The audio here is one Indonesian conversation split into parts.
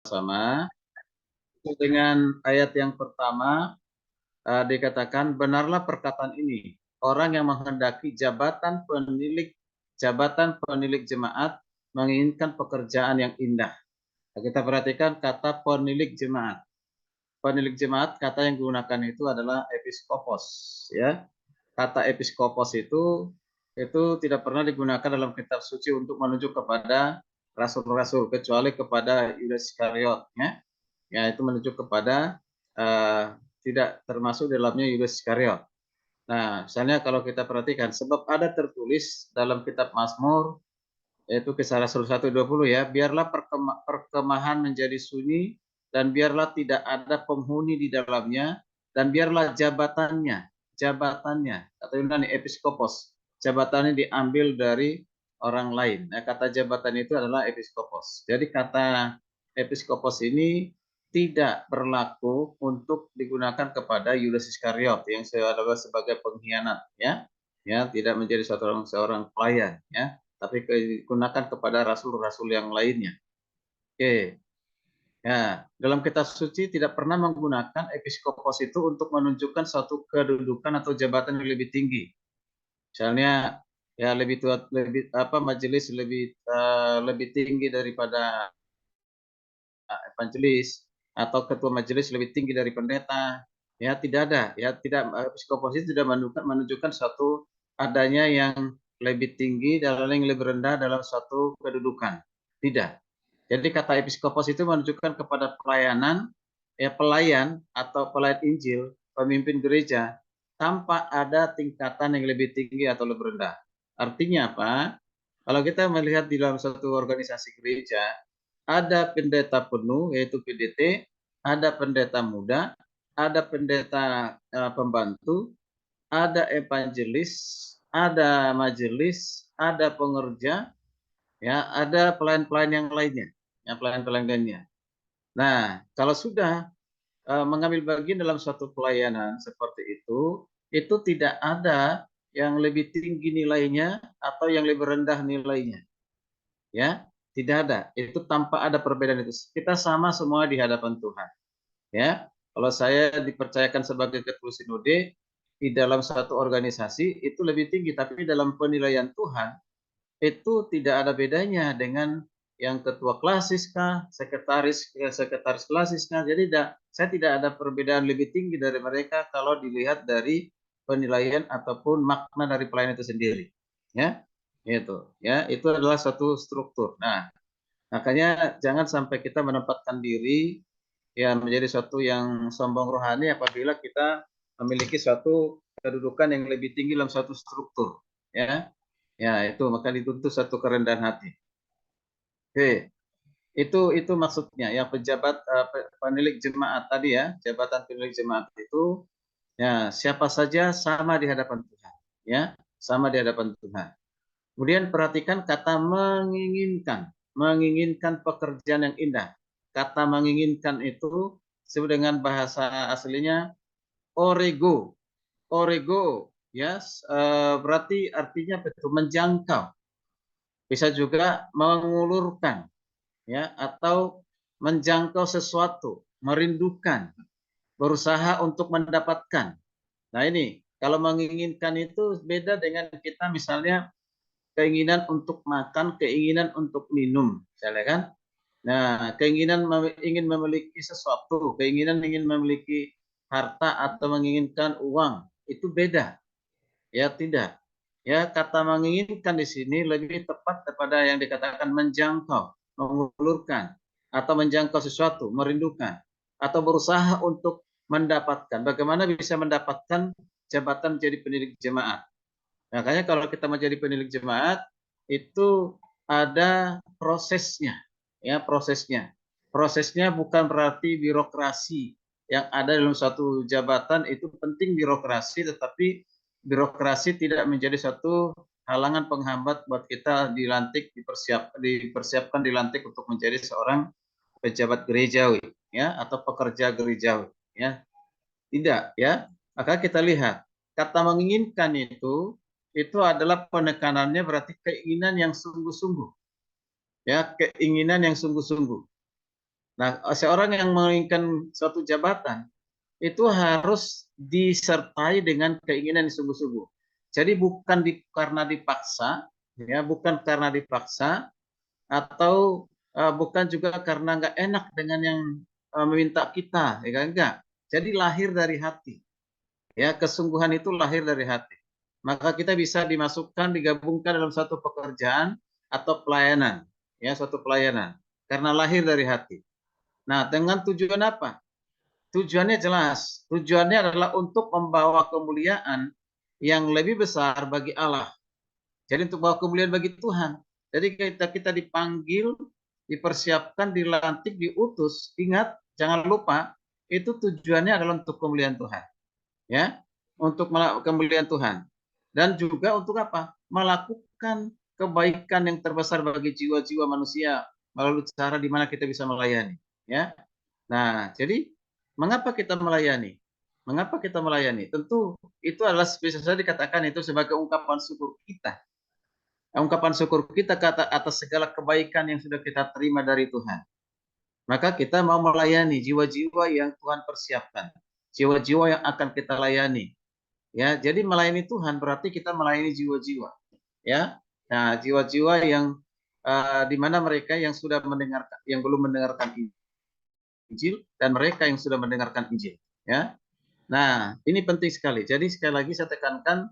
Sama dengan ayat yang pertama dikatakan benarlah perkataan ini orang yang menghendaki jabatan penilik jemaat menginginkan pekerjaan yang indah. Nah, kita perhatikan kata penilik jemaat. Penilik jemaat kata yang digunakan itu adalah episkopos, ya. Kata episkopos itu tidak pernah digunakan dalam kitab suci untuk menunjuk kepada rasul-rasul kecuali kepada Yudas Iskariot, ya. Ya, itu menunjuk kepada tidak termasuk dalamnya Yudas Iskariot. Nah, misalnya kalau kita perhatikan, sebab ada tertulis dalam kitab Mazmur, yaitu Kisah Rasul 1:20 ya, biarlah perkemahan menjadi sunyi, dan biarlah tidak ada penghuni di dalamnya, dan biarlah jabatannya, kata Yunani episkopos, jabatannya diambil dari orang lain. Nah, kata jabatan itu adalah episkopos. Jadi kata episkopos ini tidak berlaku untuk digunakan kepada Yudas Iskariot yang adalah sebagai pengkhianat, ya, tidak menjadi seorang pelayan, ya, tapi digunakan kepada rasul-rasul yang lainnya. Oke, ya, dalam kitab suci tidak pernah menggunakan episkopos itu untuk menunjukkan suatu kedudukan atau jabatan yang lebih tinggi. Misalnya, ya lebih tua, majelis lebih tinggi daripada evangelis, atau ketua majelis lebih tinggi dari pendeta. Ya, tidak ada, ya, tidak, episkopos itu tidak menunjukkan suatu adanya yang lebih tinggi dan yang lebih rendah dalam suatu kedudukan. Tidak. Jadi kata episkopos itu menunjukkan kepada pelayanan, ya, pelayan atau pelayan Injil, pemimpin gereja, tanpa ada tingkatan yang lebih tinggi atau lebih rendah. Artinya apa? Kalau kita melihat di dalam satu organisasi gereja, ada pendeta penuh yaitu PDT, ada pendeta muda, ada pendeta pembantu, ada evangelis, ada majelis, ada pengerja, ya, ada pelayan-pelayan yang lainnya, ya, pelayan-pelayan lainnya. Nah, kalau sudah mengambil bagian dalam suatu pelayanan seperti itu tidak ada yang lebih tinggi nilainya atau yang lebih rendah nilainya, ya, tidak ada. Itu tanpa ada perbedaan itu. Kita sama semua di hadapan Tuhan, ya. Kalau saya dipercayakan sebagai ketua sinode di dalam satu organisasi itu lebih tinggi, tapi dalam penilaian Tuhan itu tidak ada bedanya dengan yang ketua klasis kah, sekretaris klasis kah. Jadi saya tidak ada perbedaan lebih tinggi dari mereka kalau dilihat dari penilaian ataupun makna dari pelayanan itu sendiri, ya. Itu adalah satu struktur. Nah, makanya jangan sampai kita menempatkan diri ya menjadi suatu yang sombong rohani apabila kita memiliki suatu kedudukan yang lebih tinggi dalam suatu struktur, ya. Ya, itu maka dituntut satu kerendahan hati. Oke, itu maksudnya yang pejabat penilik jemaat tadi ya, jabatan penilik jemaat itu ya siapa saja sama di hadapan Tuhan, ya, sama di hadapan Tuhan. Kemudian perhatikan kata menginginkan pekerjaan yang indah. Kata menginginkan itu disebut dengan bahasa aslinya orego, ya, berarti artinya betul menjangkau, bisa juga mengulurkan, ya, atau menjangkau sesuatu, merindukan, berusaha untuk mendapatkan. Nah ini kalau menginginkan itu beda dengan kita misalnya keinginan untuk makan, keinginan untuk minum, misalnya kan. Nah, keinginan ingin memiliki sesuatu, keinginan ingin memiliki harta atau menginginkan uang, itu beda. Ya, tidak. Ya, kata menginginkan di sini lebih tepat kepada yang dikatakan menjangkau, mengulurkan, atau menjangkau sesuatu, merindukan, atau berusaha untuk mendapatkan. Bagaimana bisa mendapatkan jabatan menjadi pendidik jemaat? Makanya kalau kita menjadi penilik jemaat itu ada prosesnya, ya, prosesnya. Prosesnya bukan berarti birokrasi yang ada dalam suatu jabatan itu penting birokrasi, tetapi birokrasi tidak menjadi suatu halangan penghambat buat kita dipersiapkan dilantik untuk menjadi seorang pejabat gerejawi, ya, atau pekerja gerejawi, ya. Tidak, ya. Maka kita lihat kata menginginkan itu adalah penekanannya berarti keinginan yang sungguh-sungguh, ya, keinginan yang sungguh-sungguh. Nah, seorang yang menginginkan suatu jabatan itu harus disertai dengan keinginan yang sungguh-sungguh. Jadi bukan karena dipaksa, ya, bukan karena dipaksa, atau bukan juga karena nggak enak dengan yang meminta kita, ya kan? Enggak. Jadi lahir dari hati. Ya, kesungguhan itu lahir dari hati. Maka kita bisa dimasukkan, digabungkan dalam satu pekerjaan atau pelayanan, ya, suatu pelayanan. Karena lahir dari hati. Nah, dengan tujuan apa? Tujuannya jelas. Tujuannya adalah untuk membawa kemuliaan yang lebih besar bagi Allah. Jadi untuk bawa kemuliaan bagi Tuhan. Jadi kita dipanggil, dipersiapkan, dilantik, diutus. Ingat, jangan lupa itu tujuannya adalah untuk kemuliaan Tuhan, ya, untuk kemuliaan Tuhan, dan juga untuk apa? Melakukan kebaikan yang terbesar bagi jiwa-jiwa manusia melalui cara di mana kita bisa melayani, ya. Nah, jadi mengapa kita melayani? Mengapa kita melayani? Tentu itu adalah bisa saja dikatakan itu sebagai ungkapan syukur kita. Ungkapan syukur kita atas segala kebaikan yang sudah kita terima dari Tuhan. Maka kita mau melayani jiwa-jiwa yang Tuhan persiapkan. Jiwa-jiwa yang akan kita layani. Ya, jadi melayani Tuhan berarti kita melayani jiwa-jiwa. Ya. Nah, jiwa-jiwa yang di mana mereka yang sudah mendengarkan, yang belum mendengarkan Injil, dan mereka yang sudah mendengarkan Injil, ya. Nah, ini penting sekali. Jadi sekali lagi saya tekankan,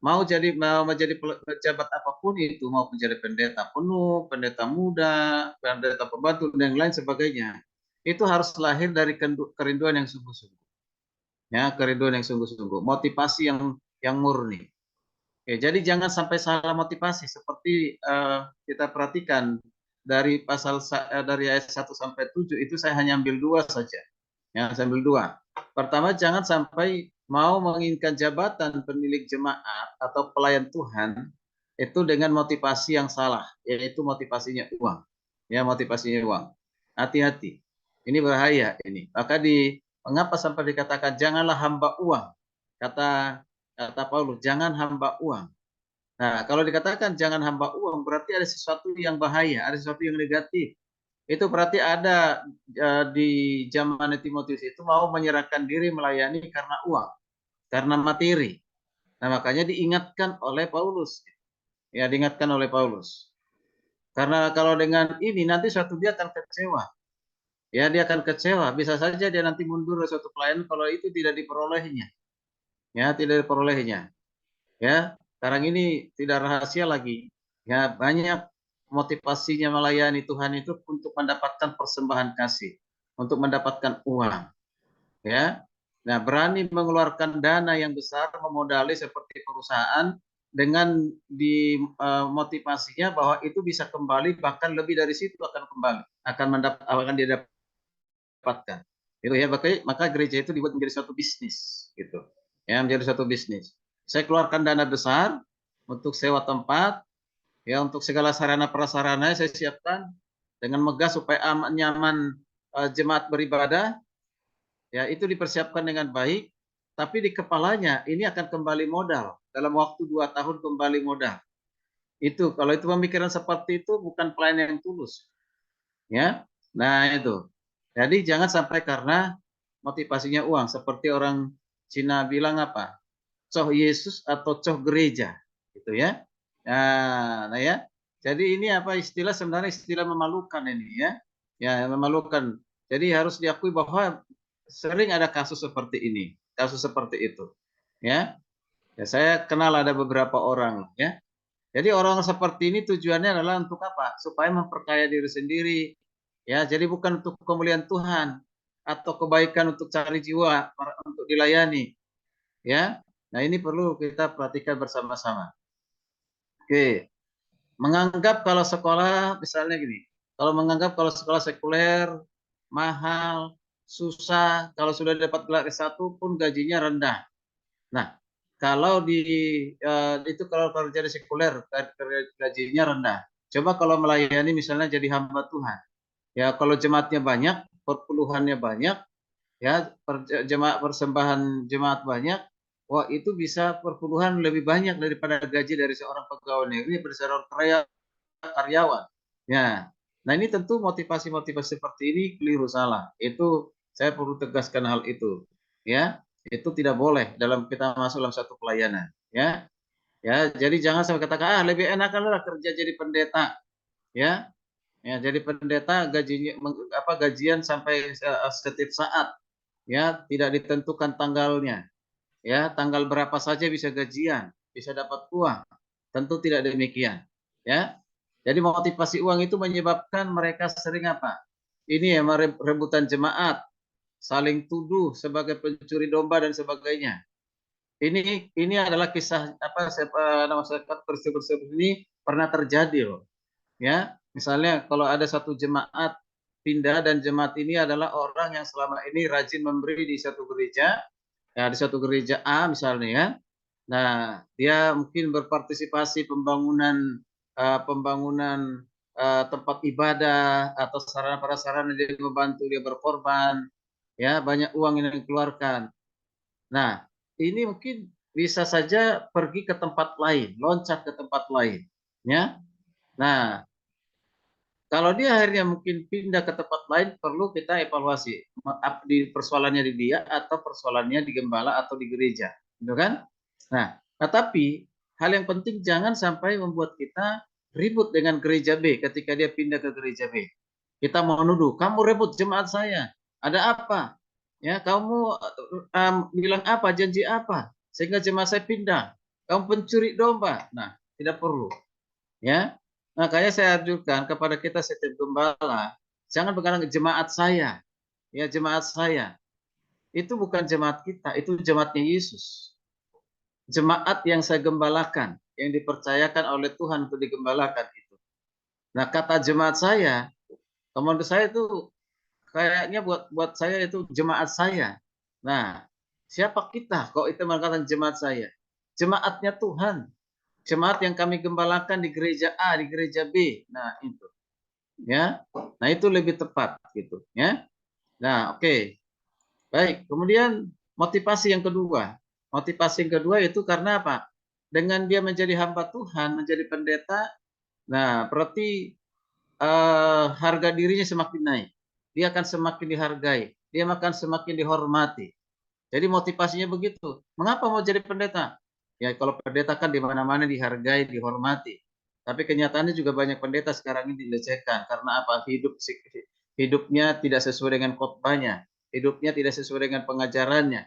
mau menjadi pejabat apapun itu, mau menjadi pendeta penuh, pendeta muda, pendeta pembantu dan lain sebagainya, itu harus lahir dari kerinduan yang sungguh-sungguh. Ya, kerinduan yang sungguh-sungguh, motivasi yang murni. Oke, jadi jangan sampai salah motivasi seperti kita perhatikan dari dari ayat 1 sampai 7 itu saya hanya ambil 2 saja. Ya, saya ambil 2. Pertama, jangan sampai mau menginginkan jabatan pemilik jemaat atau pelayan Tuhan itu dengan motivasi yang salah, yaitu motivasinya uang. Ya, motivasinya uang. Hati-hati. Ini bahaya ini. Mengapa sampai dikatakan janganlah hamba uang? Kata kata Paulus, jangan hamba uang. Nah, kalau dikatakan jangan hamba uang, berarti ada sesuatu yang bahaya, ada sesuatu yang negatif. Itu berarti ada di zaman Timotius itu mau menyerahkan diri melayani karena uang, karena materi. Nah, makanya diingatkan oleh Paulus. Ya, diingatkan oleh Paulus. Karena kalau dengan ini nanti suatu dia akan kecewa. Ya, dia akan kecewa. Bisa saja dia nanti mundur dari suatu pelayanan kalau itu tidak diperolehnya. Ya, tidak diperolehnya. Ya, sekarang ini tidak rahasia lagi. Ya, banyak motivasinya melayani Tuhan itu untuk mendapatkan persembahan kasih, untuk mendapatkan uang. Ya, nah, berani mengeluarkan dana yang besar, memodali seperti perusahaan dengan motivasinya bahwa itu bisa kembali, bahkan lebih dari situ akan kembali, akan didapatkan. Itu ya, maka gereja itu dibuat menjadi suatu bisnis, gitu. Ya, menjadi suatu bisnis. Saya keluarkan dana besar untuk sewa tempat, ya, untuk segala sarana prasarana saya siapkan dengan megah supaya aman nyaman jemaat beribadah, ya, itu dipersiapkan dengan baik, tapi di kepalanya ini akan kembali modal dalam waktu 2 tahun, kembali modal. Itu kalau itu pemikiran seperti itu bukan pelayan yang tulus, ya. Nah, itu. Jadi jangan sampai karena motivasinya uang seperti orang Cina bilang apa? Coh Yesus atau coh gereja, gitu ya. Nah ya. Jadi ini apa istilah, sebenarnya istilah memalukan ini ya. Ya, memalukan. Jadi harus diakui bahwa sering ada kasus seperti ini, kasus seperti itu. Ya. Ya, saya kenal ada beberapa orang ya. Jadi orang seperti ini tujuannya adalah untuk apa? Supaya memperkaya diri sendiri. Ya, jadi bukan untuk kemuliaan Tuhan atau kebaikan untuk cari jiwa untuk dilayani. Ya. Nah, ini perlu kita perhatikan bersama-sama. Oke. Menganggap kalau sekolah misalnya gini, kalau menganggap kalau sekolah sekuler mahal, susah, kalau sudah dapat gelar S1 pun gajinya rendah. Nah, kalau itu kalau kerja di sekuler gajinya rendah. Coba kalau melayani misalnya jadi hamba Tuhan. Ya, kalau jemaatnya banyak, perpuluhannya banyak, ya, jemaat persembahan jemaat banyak, wah itu bisa perpuluhan lebih banyak daripada gaji dari seorang pegawai negeri, dari seorang karyawan. Ya, Nah, ini tentu motivasi-motivasi seperti ini keliru, salah. Itu saya perlu tegaskan hal itu, ya. Itu tidak boleh dalam kita masuk dalam satu pelayanan, ya. Ya, jadi jangan sampai katakan, lebih enak lah kerja jadi pendeta, ya. Ya, jadi pendeta gajinya gajian sampai setiap saat, ya, tidak ditentukan tanggalnya, ya, tanggal berapa saja bisa gajian, bisa dapat uang. Tentu tidak demikian, ya. Jadi motivasi uang itu menyebabkan mereka sering apa? Ini ya, rebutan jemaat, saling tuduh sebagai pencuri domba dan sebagainya. Ini adalah kisah peristiwa-peristiwa ini pernah terjadi loh, ya. Misalnya kalau ada satu jemaat pindah dan jemaat ini adalah orang yang selama ini rajin memberi di satu gereja, ya, di satu gereja A misalnya, ya. Nah, dia mungkin berpartisipasi pembangunan tempat ibadah atau sarana prasarana, dia membantu, dia berkorban, ya, banyak uang yang dikeluarkan. Nah, ini mungkin bisa saja pergi ke tempat lain, loncat ke tempat lain, ya. Nah, kalau dia akhirnya mungkin pindah ke tempat lain, perlu kita evaluasi di persoalannya di dia atau persoalannya di gembala atau di gereja, gitu kan? Nah, tetapi hal yang penting jangan sampai membuat kita ribut dengan gereja B ketika dia pindah ke gereja B. Kita mau nuduh, kamu ribut jemaat saya, ada apa? Ya, kamu bilang apa, janji apa, sehingga jemaat saya pindah. Kamu pencuri domba. Nah, tidak perlu. Ya, makanya saya anjurkan kepada kita setiap gembala, jangan berkata jemaat saya, ya jemaat saya. Itu bukan jemaat kita, itu jemaatnya Yesus. Jemaat yang saya gembalakan, yang dipercayakan oleh Tuhan untuk digembalakan itu. Nah, kata jemaat saya, menurut saya itu kayaknya buat saya itu jemaat saya. Nah, siapa kita kok itu mengatakan jemaat saya? Jemaatnya Tuhan. Jemaat yang kami gembalakan di gereja A, di gereja B. Nah, itu. Ya. Nah, itu lebih tepat gitu, ya. Nah, oke. Baik, kemudian motivasi yang kedua. Motivasi yang kedua itu karena apa? Dengan dia menjadi hamba Tuhan, menjadi pendeta, nah berarti harga dirinya semakin naik. Dia akan semakin dihargai, dia akan semakin dihormati. Jadi motivasinya begitu. Mengapa mau jadi pendeta? Ya kalau pendeta kan di mana-mana dihargai, dihormati. Tapi kenyataannya juga banyak pendeta sekarang ini dilecehkan karena apa? Hidupnya tidak sesuai dengan khotbahnya, hidupnya tidak sesuai dengan pengajarannya,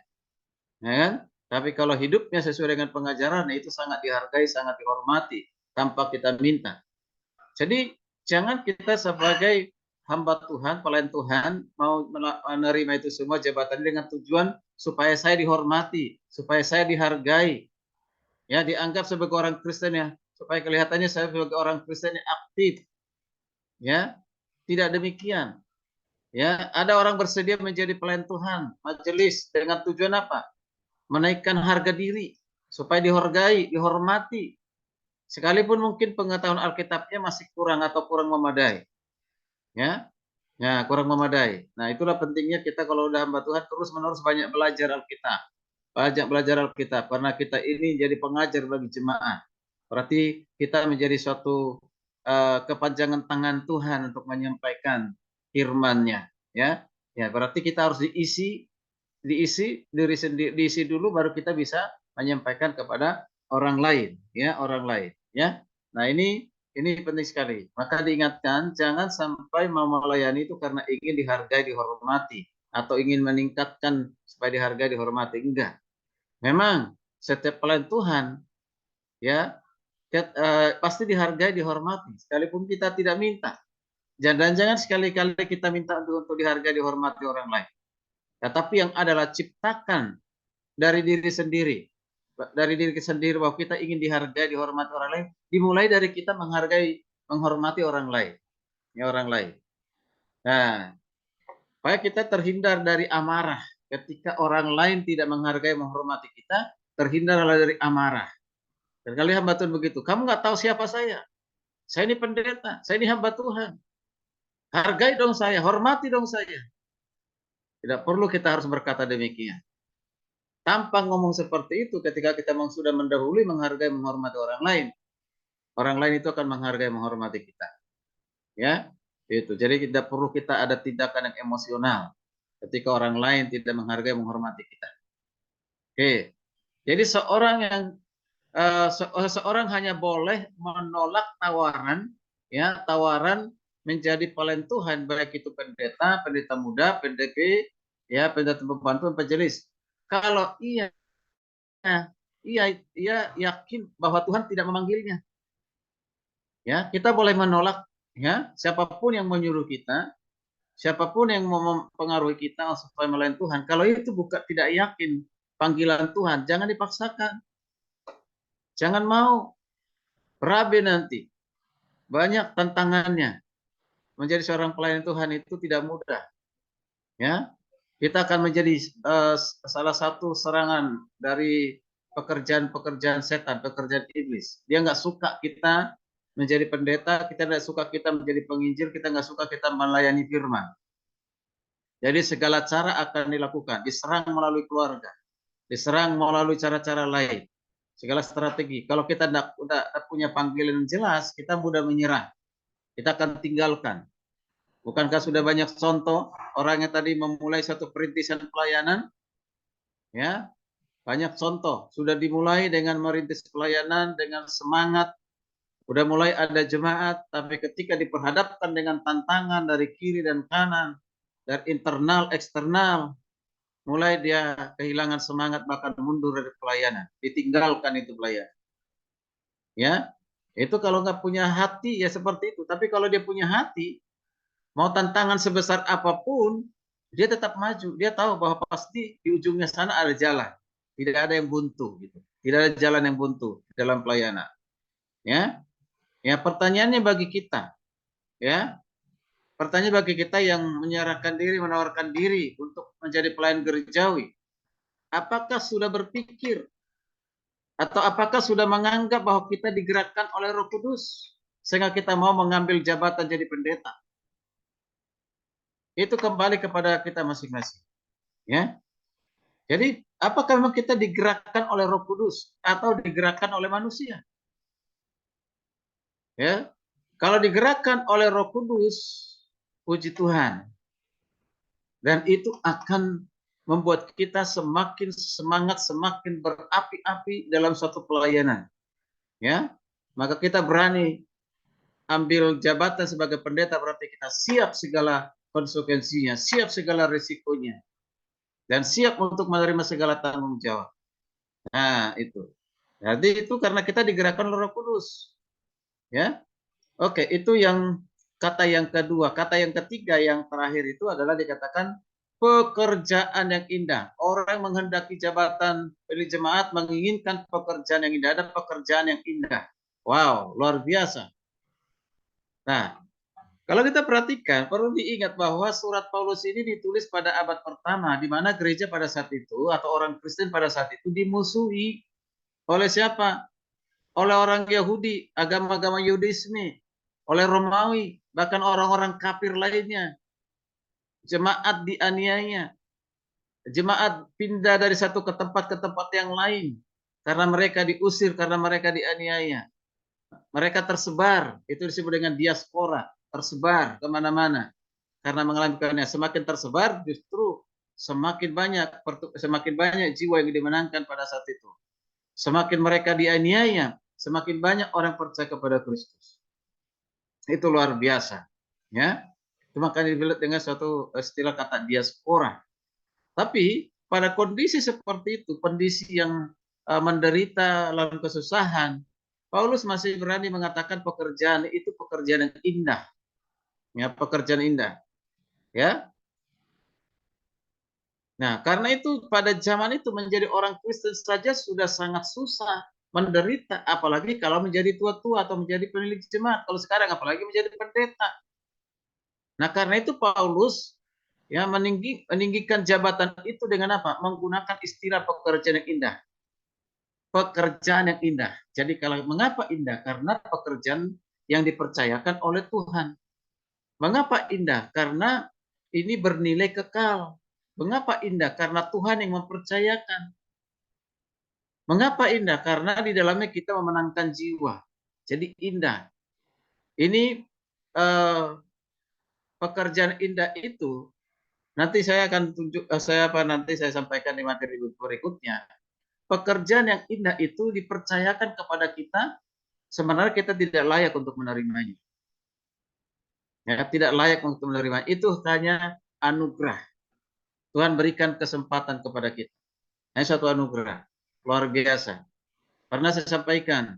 ya kan? Tapi kalau hidupnya sesuai dengan pengajaran, itu sangat dihargai, sangat dihormati tanpa kita minta. Jadi jangan kita sebagai hamba Tuhan, pelayan Tuhan, mau menerima itu semua jabatan dengan tujuan supaya saya dihormati, supaya saya dihargai, ya dianggap sebagai orang Kristen, ya, supaya kelihatannya saya sebagai orang Kristen yang aktif, ya. Tidak demikian. Ya, ada orang bersedia menjadi pelayan Tuhan, majelis dengan tujuan apa? Menaikkan harga diri supaya dihargai, dihormati. Sekalipun mungkin pengetahuan Alkitabnya masih kurang atau kurang memadai, ya. Ya, kurang memadai. Nah, itulah pentingnya kita kalau udah hamba Tuhan terus-menerus banyak belajar Alkitab. Banyak belajar Alkitab karena kita ini jadi pengajar bagi jemaat. Berarti kita menjadi suatu kepanjangan tangan Tuhan untuk menyampaikan firman-Nya, ya. Ya, berarti kita harus diisi diri sendiri, diisi dulu baru kita bisa menyampaikan kepada orang lain, ya, orang lain, ya. Nah, ini penting sekali. Maka diingatkan jangan sampai mau melayani itu karena ingin dihargai, dihormati atau ingin meningkatkan supaya dihargai, dihormati. Enggak. Memang setiap pelayan Tuhan, ya, pasti dihargai, dihormati sekalipun kita tidak minta. Dan jangan sekali-kali kita minta untuk dihargai, dihormati orang lain. Tetapi yang adalah ciptakan dari diri sendiri. Dari diri sendiri bahwa kita ingin dihargai, dihormati orang lain, dimulai dari kita menghargai, menghormati orang lain, ya orang lain. Nah, supaya kita terhindar dari amarah ketika orang lain tidak menghargai, menghormati kita, terhindarlah dari amarah. Dan kali hamba Tuhan begitu, kamu nggak tahu siapa saya ini pendeta, saya ini hamba Tuhan, hargai dong saya, hormati dong saya. Tidak perlu kita harus berkata demikian. Tanpa ngomong seperti itu, ketika kita sudah mendahului menghargai, menghormati orang lain itu akan menghargai, menghormati kita. Ya, Itu. Jadi tidak perlu kita ada tindakan yang emosional ketika orang lain tidak menghargai, menghormati kita. Oke. Jadi seorang yang seorang hanya boleh menolak tawaran, ya, tawaran menjadi pelayan Tuhan, baik itu pendeta, pendeta muda, PDP, ya, pendeta pembantu, majelis. Kalau ia yakin bahwa Tuhan tidak memanggilnya, ya, kita boleh menolak, ya, siapapun yang menyuruh kita, siapapun yang mau mempengaruhi kita supaya melayani Tuhan. Kalau itu bukan tidak yakin panggilan Tuhan, jangan dipaksakan, jangan mau berabe nanti. Banyak tantangannya. Menjadi seorang pelayan Tuhan itu tidak mudah. Ya, kita akan menjadi salah satu serangan dari pekerjaan-pekerjaan setan, pekerjaan iblis. Dia nggak suka kita menjadi pendeta, kita nggak suka kita menjadi penginjil, kita nggak suka kita melayani firman. Jadi segala cara akan dilakukan, diserang melalui keluarga, diserang melalui cara-cara lain, segala strategi. Kalau kita tidak punya panggilan yang jelas, kita mudah menyerah, kita akan tinggalkan. Bukankah sudah banyak contoh orang yang tadi memulai satu perintisan pelayanan, ya, banyak contoh sudah dimulai dengan merintis pelayanan dengan semangat, sudah mulai ada jemaat, tapi ketika diperhadapkan dengan tantangan dari kiri dan kanan, dari internal eksternal, mulai dia kehilangan semangat bahkan mundur dari pelayanan, ditinggalkan itu pelayanan. Ya, itu kalau nggak punya hati ya seperti itu. Tapi kalau dia punya hati, mau tantangan sebesar apapun, dia tetap maju. Dia tahu bahwa pasti di ujungnya sana ada jalan. Tidak ada yang buntu gitu. Tidak ada jalan yang buntu dalam pelayanan. Ya. Ya, pertanyaannya bagi kita, ya. Pertanyaan bagi kita yang menyerahkan diri, menawarkan diri untuk menjadi pelayan gerejawi. Apakah sudah berpikir atau apakah sudah menganggap bahwa kita digerakkan oleh Roh Kudus sehingga kita mau mengambil jabatan jadi pendeta? Itu kembali kepada kita masing-masing, ya. Jadi apakah memang kita digerakkan oleh Roh Kudus atau digerakkan oleh manusia? Ya, kalau digerakkan oleh Roh Kudus, puji Tuhan, dan itu akan membuat kita semakin semangat, semakin berapi-api dalam suatu pelayanan. Ya, maka kita berani ambil jabatan sebagai pendeta, berarti kita siap segala konsekuensinya, siap segala risikonya, dan siap untuk menerima segala tanggung jawab. Nah, itu. Jadi itu karena kita digerakkan oleh Roh Kudus. Ya. Oke, itu yang kata yang kedua. Kata yang ketiga yang terakhir itu adalah dikatakan pekerjaan yang indah. Orang menghendaki jabatan pilih jemaat menginginkan pekerjaan yang indah, ada pekerjaan yang indah. Wow, luar biasa. Nah, kalau kita perhatikan, perlu diingat bahwa surat Paulus ini ditulis pada abad pertama, di mana gereja pada saat itu, atau orang Kristen pada saat itu, dimusuhi oleh siapa? Oleh orang Yahudi, agama-agama Yudisme, oleh Romawi, bahkan orang-orang kafir lainnya. Jemaat dianiaya, jemaat pindah dari satu ke tempat yang lain, karena mereka diusir, karena mereka dianiaya. Mereka tersebar, itu disebut dengan diaspora, tersebar kemana-mana. Karena mengalami semakin tersebar, justru semakin banyak jiwa yang dimenangkan pada saat itu. Semakin mereka dianiaya, semakin banyak orang percaya kepada Kristus. Itu luar biasa, ya. Itu makanya dibilang dengan suatu istilah kata diaspora. Tapi pada kondisi seperti itu, kondisi yang menderita lalu kesusahan, Paulus masih berani mengatakan pekerjaan itu pekerjaan yang indah, ya, pekerjaan indah, ya. Nah, karena itu pada zaman itu menjadi orang Kristen saja sudah sangat susah, menderita, apalagi kalau menjadi tua-tua atau menjadi pemilik jemaat. Kalau sekarang apalagi menjadi pendeta. Nah, karena itu Paulus ya meninggikan jabatan itu dengan apa? Menggunakan istilah pekerjaan yang indah. Pekerjaan yang indah. Jadi kalau mengapa indah? Karena pekerjaan yang dipercayakan oleh Tuhan. Mengapa indah? Karena ini bernilai kekal. Mengapa indah? Karena Tuhan yang mempercayakan. Mengapa indah? Karena di dalamnya kita memenangkan jiwa. Jadi indah. Ini pekerjaan indah itu nanti saya akan tunjuk, nanti saya sampaikan di materi berikutnya. Pekerjaan yang indah itu dipercayakan kepada kita, sebenarnya kita tidak layak untuk menerimanya. Ya, tidak layak untuk menerima. Itu hanya anugerah. Tuhan berikan kesempatan kepada kita. Hanya satu anugerah. Luar biasa. Pernah saya sampaikan,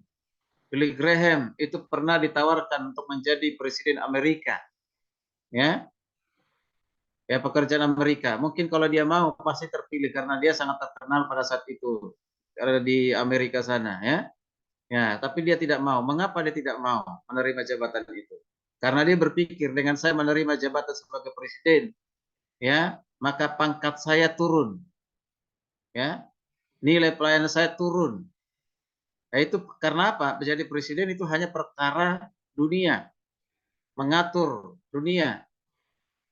Billy Graham itu pernah ditawarkan untuk menjadi presiden Amerika. Ya, ya pekerjaan Amerika. Mungkin kalau dia mau pasti terpilih karena dia sangat terkenal pada saat itu di Amerika sana, ya. Ya, tapi dia tidak mau. Mengapa dia tidak mau menerima jabatan itu? Karena dia berpikir dengan saya menerima jabatan sebagai presiden, ya, maka pangkat saya turun, ya, nilai pelayanan saya turun. Nah, itu karena apa? Menjadi presiden itu hanya perkara dunia, mengatur dunia,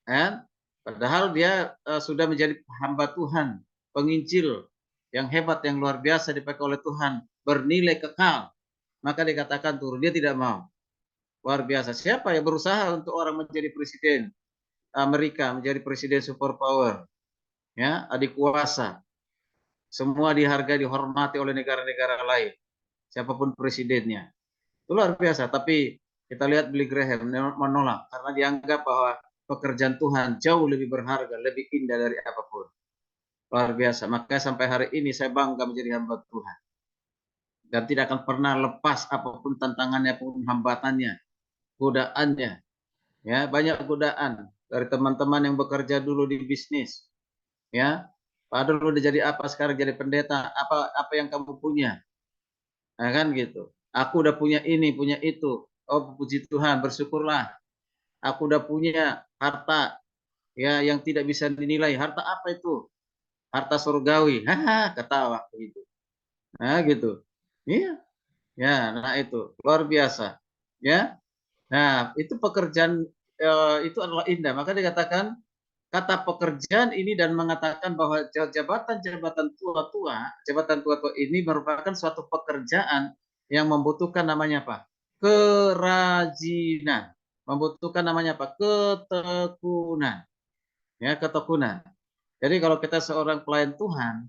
kan? Padahal dia sudah menjadi hamba Tuhan, penginjil yang hebat, yang luar biasa dipakai oleh Tuhan, bernilai kekal. Maka dikatakan turun, dia tidak mau. Luar biasa. Siapa yang berusaha untuk orang menjadi presiden Amerika, menjadi presiden superpower, ya, adik kuasa, semua dihargai, dihormati oleh negara-negara lain, siapapun presidennya. Itu luar biasa. Tapi kita lihat Billy Graham menolak karena dianggap bahwa pekerjaan Tuhan jauh lebih berharga, lebih indah dari apapun. Luar biasa. Maka sampai hari ini saya bangga menjadi hamba Tuhan dan tidak akan pernah lepas apapun tantangannya, apapun hambatannya, godaannya. Ya, banyak godaan dari teman-teman yang bekerja dulu di bisnis. Ya, padahal udah jadi apa, sekarang jadi pendeta, apa yang kamu punya? Nah, kan gitu. Aku udah punya ini, punya itu. Oh, puji Tuhan, bersyukurlah. Aku udah punya harta ya yang tidak bisa dinilai. Harta apa itu? Harta surgawi. Haha, ketawa begitu. Nah, gitu. Iya. Ya, nah itu luar biasa. Ya. Nah, itu pekerjaan itu adalah indah. Maka dikatakan kata pekerjaan ini dan mengatakan bahwa jabatan-jabatan tua-tua, jabatan tua-tua ini merupakan suatu pekerjaan yang membutuhkan namanya apa? Kerajinan. Membutuhkan namanya apa? Ketekunan. Ya, ketekunan. Jadi kalau kita seorang pelayan Tuhan,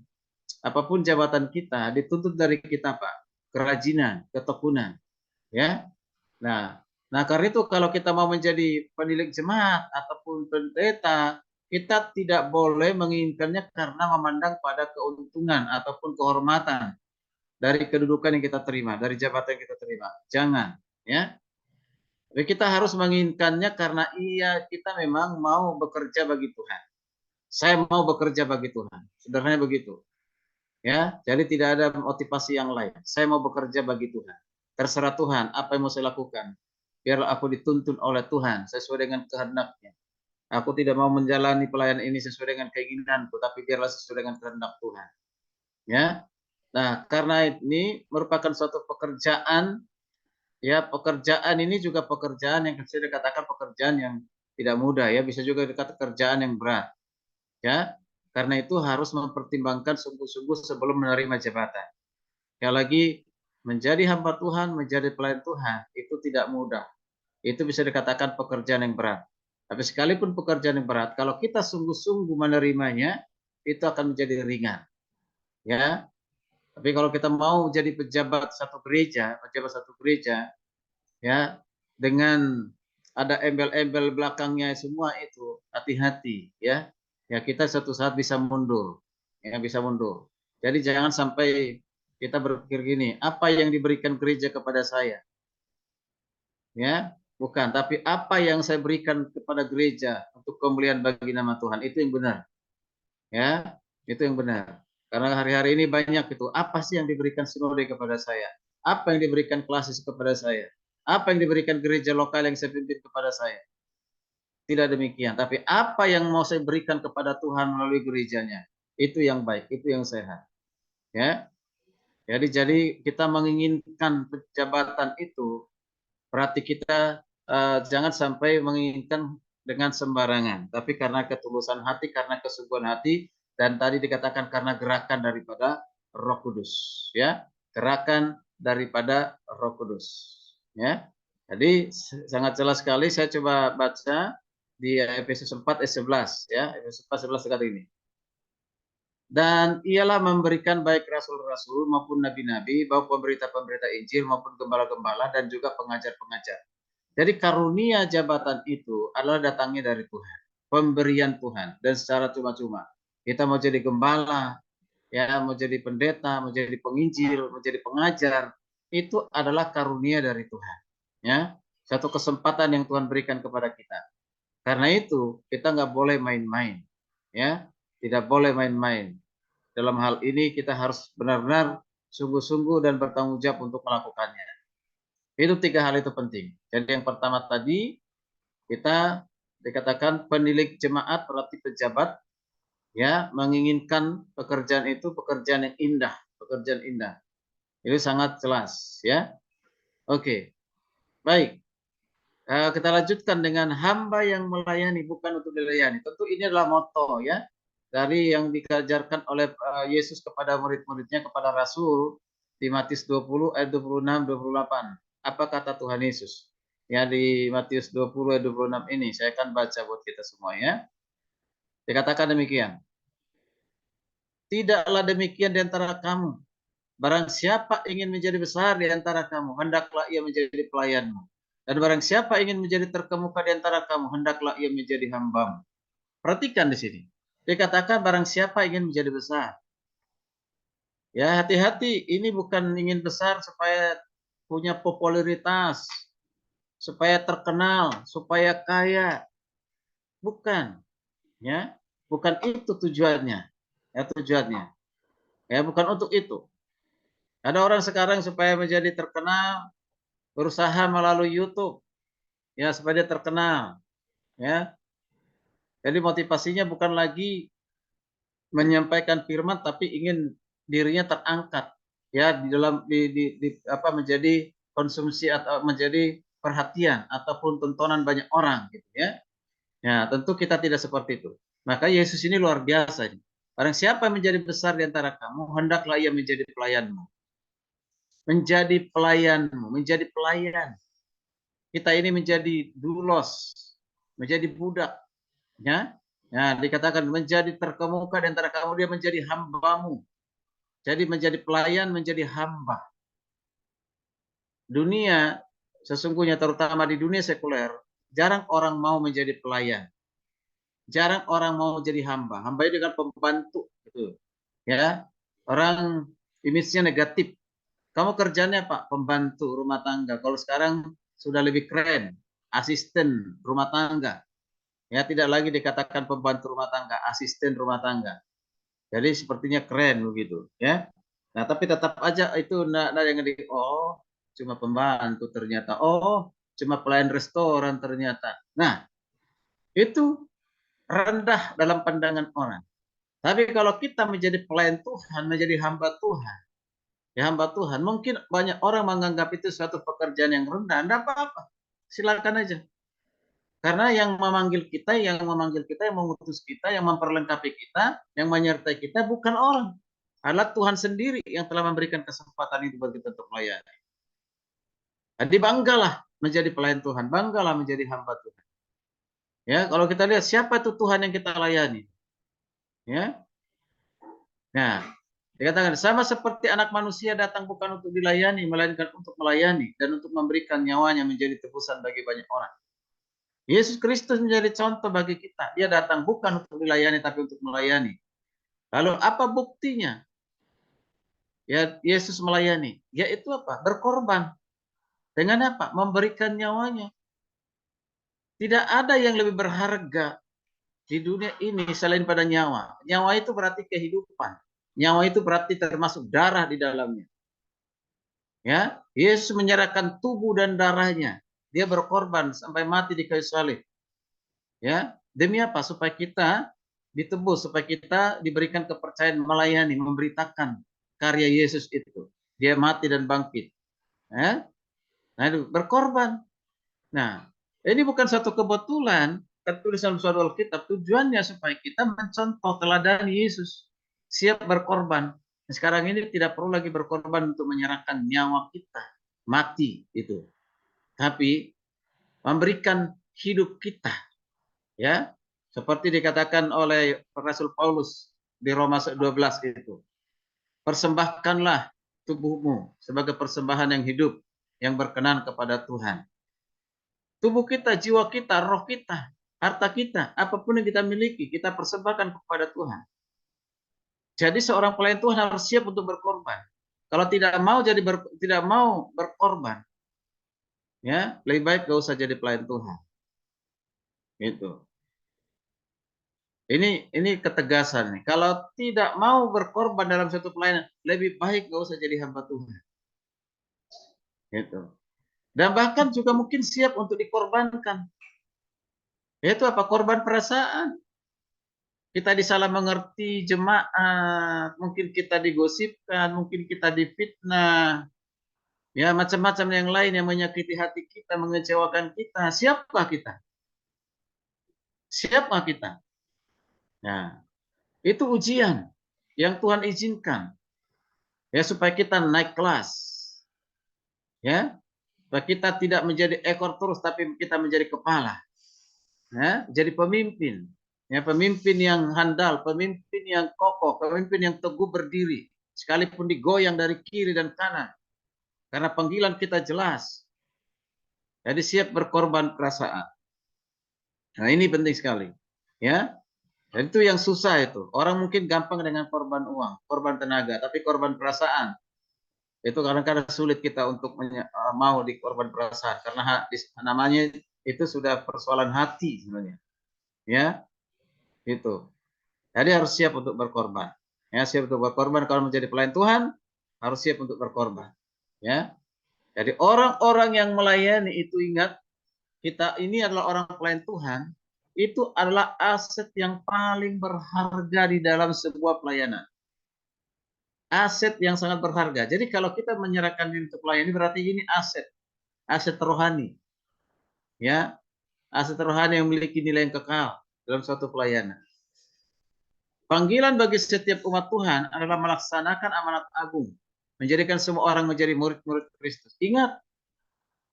apapun jabatan kita dituntut dari kita Pak, kerajinan, ketekunan, ya. Nah, karena itu kalau kita mau menjadi penilik jemaat ataupun pendeta, kita tidak boleh menginginkannya karena memandang pada keuntungan ataupun kehormatan dari kedudukan yang kita terima, dari jabatan yang kita terima. Jangan, ya. Jadi kita harus menginginkannya karena kita memang mau bekerja bagi Tuhan. Saya mau bekerja bagi Tuhan. Sederhananya begitu. Ya, jadi tidak ada motivasi yang lain. Saya mau bekerja bagi Tuhan. Terserah Tuhan apa yang mau saya lakukan. Biarlah aku dituntun oleh Tuhan sesuai dengan kehendaknya. Aku tidak mau menjalani pelayanan ini sesuai dengan keinginanku, tapi biarlah sesuai dengan kehendak Tuhan. Ya. Nah, karena ini merupakan suatu pekerjaan, ya, pekerjaan ini juga pekerjaan yang bisa dikatakan pekerjaan yang tidak mudah, ya, bisa juga dikatakan pekerjaan yang berat. Ya, karena itu harus mempertimbangkan sungguh-sungguh sebelum menerima jabatan. Sekali lagi, menjadi hamba Tuhan, menjadi pelayan Tuhan, itu tidak mudah. Itu bisa dikatakan pekerjaan yang berat. Tapi sekalipun pekerjaan yang berat, kalau kita sungguh-sungguh menerimanya, itu akan menjadi ringan. Ya, tapi kalau kita mau jadi pejabat satu gereja, ya, dengan ada embel-embel belakangnya semua itu, hati-hati, ya. Ya kita suatu saat bisa mundur, ya bisa mundur. Jadi jangan sampai kita berpikir gini, apa yang diberikan gereja kepada saya, ya, bukan, tapi apa yang saya berikan kepada gereja untuk kemuliaan bagi nama Tuhan, itu yang benar, ya, itu yang benar. Karena hari-hari ini banyak itu, apa sih yang diberikan sinode kepada saya, apa yang diberikan klasis kepada saya, apa yang diberikan gereja lokal yang saya pimpin kepada saya. Tidak demikian, tapi apa yang mau saya berikan kepada Tuhan melalui gerejanya, itu yang baik, itu yang sehat, ya. Jadi kita menginginkan jabatan itu, berarti kita jangan sampai menginginkan dengan sembarangan, tapi karena ketulusan hati, karena kesungguhan hati, dan tadi dikatakan karena gerakan daripada Roh Kudus, ya, gerakan daripada Roh Kudus, ya. Jadi sangat jelas sekali, saya coba baca di Efesus 4 ayat 11 ya, Efesus 4 11 sekali ini. Dan ialah memberikan baik rasul-rasul maupun nabi-nabi, baik pemberita-pemberita Injil maupun gembala-gembala dan juga pengajar-pengajar. Jadi karunia jabatan itu adalah datangnya dari Tuhan, pemberian Tuhan, dan secara cuma-cuma. Kita mau jadi gembala, ya, mau jadi pendeta, mau jadi penginjil, mau jadi pengajar, itu adalah karunia dari Tuhan. Ya, satu kesempatan yang Tuhan berikan kepada kita. Karena itu kita nggak boleh main-main, ya, tidak boleh main-main. Dalam hal ini kita harus benar-benar sungguh-sungguh dan bertanggung jawab untuk melakukannya. Itu tiga hal itu penting. Jadi yang pertama tadi kita dikatakan penilik jemaat berarti pejabat, ya, menginginkan pekerjaan itu pekerjaan yang indah, pekerjaan indah. Itu sangat jelas, ya. Oke, baik. Kita lanjutkan dengan hamba yang melayani bukan untuk dilayani. Tentu ini adalah moto, ya, dari yang diajarkan oleh Yesus kepada murid-muridnya, kepada Rasul di Matius 20 ayat 26 28. Apa kata Tuhan Yesus? Ya, di Matius 20 ayat 26 ini saya akan baca buat kita semua, ya. Dikatakan demikian. Tidaklah demikian di antara kamu. Barang siapa ingin menjadi besar di antara kamu, hendaklah ia menjadi pelayanmu. Dan barang siapa ingin menjadi terkemuka di antara kamu, hendaklah ia menjadi hambamu. Perhatikan di sini. Dikatakan barang siapa ingin menjadi besar. Ya, hati-hati, ini bukan ingin besar supaya punya popularitas, supaya terkenal, supaya kaya. Bukan, ya. Bukan itu tujuannya. Ya, tujuannya. Ya, bukan untuk itu. Ada orang sekarang supaya menjadi terkenal berusaha melalui YouTube, ya, supaya dia terkenal, ya. Jadi motivasinya bukan lagi menyampaikan firman tapi ingin dirinya terangkat, ya, di dalam di apa menjadi konsumsi atau menjadi perhatian ataupun tontonan banyak orang gitu, ya. Ya, tentu kita tidak seperti itu. Maka Yesus ini luar biasa. Barang siapa menjadi besar di antara kamu, hendaklah ia menjadi pelayanmu. Menjadi pelayanmu, menjadi pelayan. Kita ini menjadi dulos, menjadi budak, ya. Nah, dikatakan menjadi terkemuka di antara kamu, dia menjadi hambamu. Jadi menjadi pelayan, menjadi hamba. Dunia sesungguhnya terutama di dunia sekuler, jarang orang mau menjadi pelayan. Jarang orang mau jadi hamba. Hamba itu kan pembantu gitu. Ya. Orang image-nya negatif. Kamu kerjanya Pak, pembantu rumah tangga. Kalau sekarang sudah lebih keren, asisten rumah tangga. Ya, tidak lagi dikatakan pembantu rumah tangga, asisten rumah tangga. Jadi sepertinya keren begitu, ya. Nah, tapi tetap aja itu yang di cuma pembantu ternyata. Oh, cuma pelayan restoran ternyata. Nah, itu rendah dalam pandangan orang. Tapi kalau kita menjadi pelayan Tuhan, menjadi hamba Tuhan, ya hamba Tuhan, mungkin banyak orang menganggap itu suatu pekerjaan yang rendah. Enggak apa-apa. Silakan aja. Karena yang memanggil kita, yang mengutus kita, yang memperlengkapi kita, yang menyertai kita bukan orang. Adalah Tuhan sendiri yang telah memberikan kesempatan itu bagi kita untuk melayani. Jadi banggalah menjadi pelayan Tuhan, banggalah menjadi hamba Tuhan. Ya, kalau kita lihat siapa itu Tuhan yang kita layani. Ya. Nah, dikatakan sama seperti anak manusia datang bukan untuk dilayani, melainkan untuk melayani dan untuk memberikan nyawanya menjadi tebusan bagi banyak orang. Yesus Kristus menjadi contoh bagi kita. Dia datang bukan untuk dilayani tapi untuk melayani. Lalu apa buktinya? Ya, Yesus melayani. Yaitu apa? Berkorban. Dengan apa? Memberikan nyawanya. Tidak ada yang lebih berharga di dunia ini selain pada nyawa. Nyawa itu berarti kehidupan. Nyawa itu berarti termasuk darah di dalamnya. Ya, Yesus menyerahkan tubuh dan darahnya. Dia berkorban sampai mati di kayu salib. Ya, demi apa? Supaya kita ditebus, supaya kita diberikan kepercayaan melayani, memberitakan karya Yesus itu. Dia mati dan bangkit. Ya? Nah, itu berkorban. Nah, ini bukan satu kebetulan tertulis dalam suatu Alkitab. Tujuannya supaya kita mencontoh teladan Yesus. Siap berkorban. Sekarang ini tidak perlu lagi berkorban untuk menyerahkan nyawa kita. Mati itu. Tapi memberikan hidup kita. Ya, seperti dikatakan oleh Rasul Paulus di Roma 12 itu. Persembahkanlah tubuhmu sebagai persembahan yang hidup, yang berkenan kepada Tuhan. Tubuh kita, jiwa kita, roh kita, harta kita, apapun yang kita miliki, kita persembahkan kepada Tuhan. Jadi seorang pelayan Tuhan harus siap untuk berkorban. Kalau tidak mau tidak mau berkorban, ya lebih baik gak usah jadi pelayan Tuhan. Gitu. Ini ketegasan nih. Kalau tidak mau berkorban dalam satu pelayanan, lebih baik gak usah jadi hamba Tuhan. Gitu. Dan bahkan juga mungkin siap untuk dikorbankan. Yaitu apa? Korban perasaan. Kita disalah mengerti jemaat, mungkin kita digosipkan, mungkin kita difitnah, ya macam-macam yang lain yang menyakiti hati kita, mengecewakan kita. Siapkah kita? Siapkah kita? Nah, itu ujian yang Tuhan izinkan ya supaya kita naik kelas. Ya, supaya kita tidak menjadi ekor terus tapi kita menjadi kepala. Ya, jadi pemimpin. Ya, pemimpin yang handal, pemimpin yang kokoh, pemimpin yang teguh berdiri sekalipun digoyang dari kiri dan kanan. Karena panggilan kita jelas. Jadi siap berkorban perasaan. Nah, ini penting sekali. Ya, dan itu yang susah itu. Orang mungkin gampang dengan korban uang, korban tenaga, tapi korban perasaan itu kadang-kadang sulit kita untuk mau di korban perasaan karena namanya itu sudah persoalan hati sebenarnya. Ya, itu. Jadi harus siap untuk berkorban. Ya, siap untuk berkorban kalau menjadi pelayan Tuhan harus siap untuk berkorban. Ya. Jadi orang-orang yang melayani itu ingat kita ini adalah orang pelayan Tuhan, itu adalah aset yang paling berharga di dalam sebuah pelayanan. Aset yang sangat berharga. Jadi kalau kita menyerahkan diri untuk pelayan, berarti ini aset, aset rohani. Ya, aset rohani yang memiliki nilai yang kekal dalam suatu pelayanan. Panggilan bagi setiap umat Tuhan adalah melaksanakan amanat agung, menjadikan semua orang menjadi murid-murid Kristus. Ingat,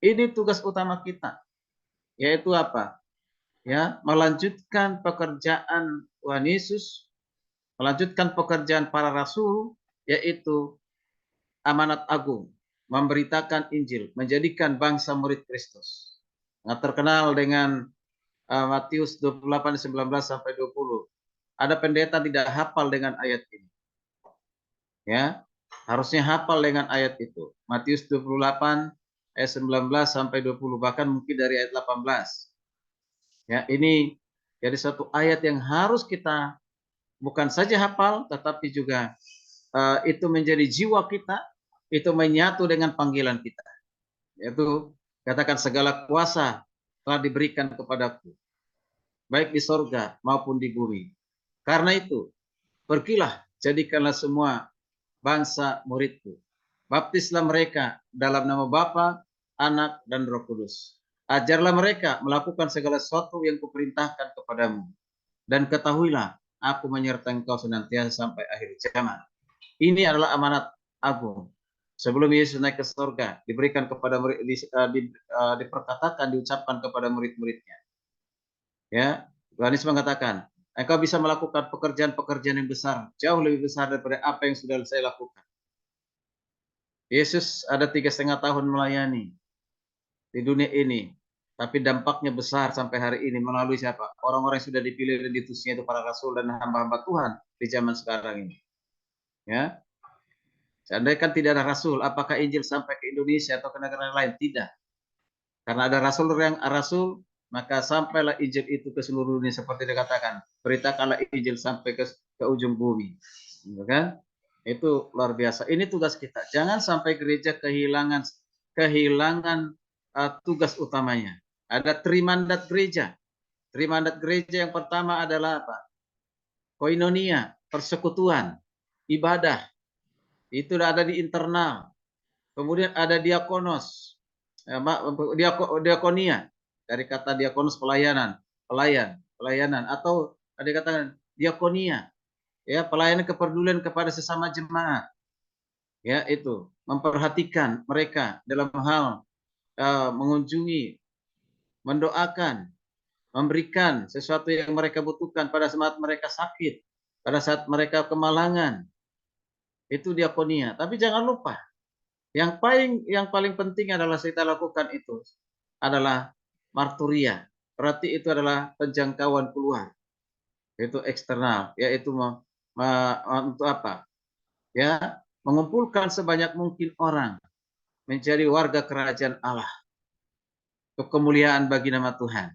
ini tugas utama kita, yaitu apa? Ya, melanjutkan pekerjaan Tuhan Yesus, melanjutkan pekerjaan para rasul, yaitu amanat agung, memberitakan Injil, menjadikan bangsa murid Kristus. Nah, terkenal dengan Matius 28 19 sampai 20. Ada pendeta tidak hafal dengan ayat ini. Ya, harusnya hafal dengan ayat itu. Matius 28 ayat 19 sampai 20, bahkan mungkin dari ayat 18. Ya, ini jadi satu ayat yang harus kita bukan saja hafal tetapi juga itu menjadi jiwa kita, itu menyatu dengan panggilan kita. Yaitu katakan segala kuasa telah diberikan kepadaku, baik di sorga maupun di bumi. Karena itu, pergilah, jadikanlah semua bangsa muridku. Baptislah mereka dalam nama Bapa, Anak, dan Roh Kudus. Ajarlah mereka melakukan segala sesuatu yang kuperintahkan kepadamu. Dan ketahuilah, aku menyertai engkau senantiasa sampai akhir zaman. Ini adalah amanat agung. Sebelum Yesus naik ke surga, diberikan kepada murid, diperkatakan, diucapkan kepada murid-muridnya. Ya, Yohanes mengatakan, engkau bisa melakukan pekerjaan-pekerjaan yang besar, jauh lebih besar daripada apa yang sudah saya lakukan. Yesus ada 3,5 tahun melayani di dunia ini, tapi dampaknya besar sampai hari ini melalui siapa? Orang-orang yang sudah dipilih dan diutusnya itu para rasul dan hamba-hamba Tuhan di zaman sekarang ini. Ya, seandainya kan tidak ada rasul, apakah Injil sampai ke Indonesia atau ke negara lain? Tidak. Karena ada rasul, maka sampailah Injil itu ke seluruh dunia seperti dikatakan. Beritakanlah Injil sampai ke ujung bumi. Gitu kan? Itu luar biasa. Ini tugas kita. Jangan sampai gereja kehilangan tugas utamanya. Ada trimandat gereja. Trimandat gereja yang pertama adalah apa? Koinonia, persekutuan, ibadah. Itu ada di internal. Kemudian ada diakonos, diakonia, dari kata diakonos pelayanan, pelayanan, atau ada kata diakonia, ya pelayanan kepedulian kepada sesama jemaat, ya itu memperhatikan mereka dalam hal mengunjungi, mendoakan, memberikan sesuatu yang mereka butuhkan pada saat mereka sakit, pada saat mereka kemalangan. Itu diakonia. Tapi jangan lupa, yang paling penting adalah kita lakukan itu adalah marturia. Berarti itu adalah penjangkauan keluar, itu eksternal, yaitu untuk apa? Ya, mengumpulkan sebanyak mungkin orang menjadi warga kerajaan Allah untuk kemuliaan bagi nama Tuhan,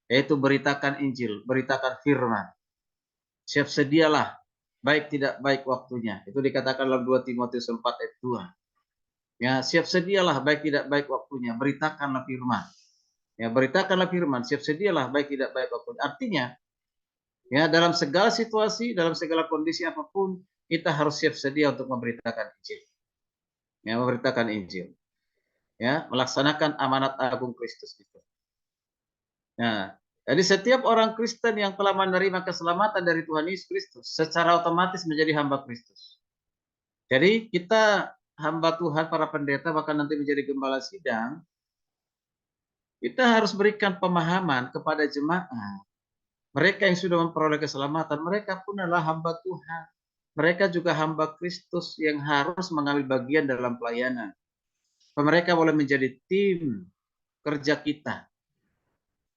yaitu beritakan Injil, beritakan firman. Siap sedialah, baik tidak baik waktunya. Itu dikatakan dalam 2 Timotius 4 ayat 2. Ya, siap sedialah baik tidak baik waktunya, beritakanlah firman. Ya, beritakanlah firman, siap sedialah baik tidak baik waktunya. Artinya, ya dalam segala situasi, dalam segala kondisi apapun, kita harus siap sedia untuk memberitakan Injil. Ya, memberitakan Injil. Ya, melaksanakan amanat agung Kristus itu. Nah, jadi setiap orang Kristen yang telah menerima keselamatan dari Tuhan Yesus Kristus secara otomatis menjadi hamba Kristus. Jadi kita hamba Tuhan, para pendeta, bahkan nanti menjadi gembala sidang, kita harus berikan pemahaman kepada jemaat. Mereka yang sudah memperoleh keselamatan, mereka pun adalah hamba Tuhan. Mereka juga hamba Kristus yang harus mengambil bagian dalam pelayanan. Mereka boleh menjadi tim kerja kita.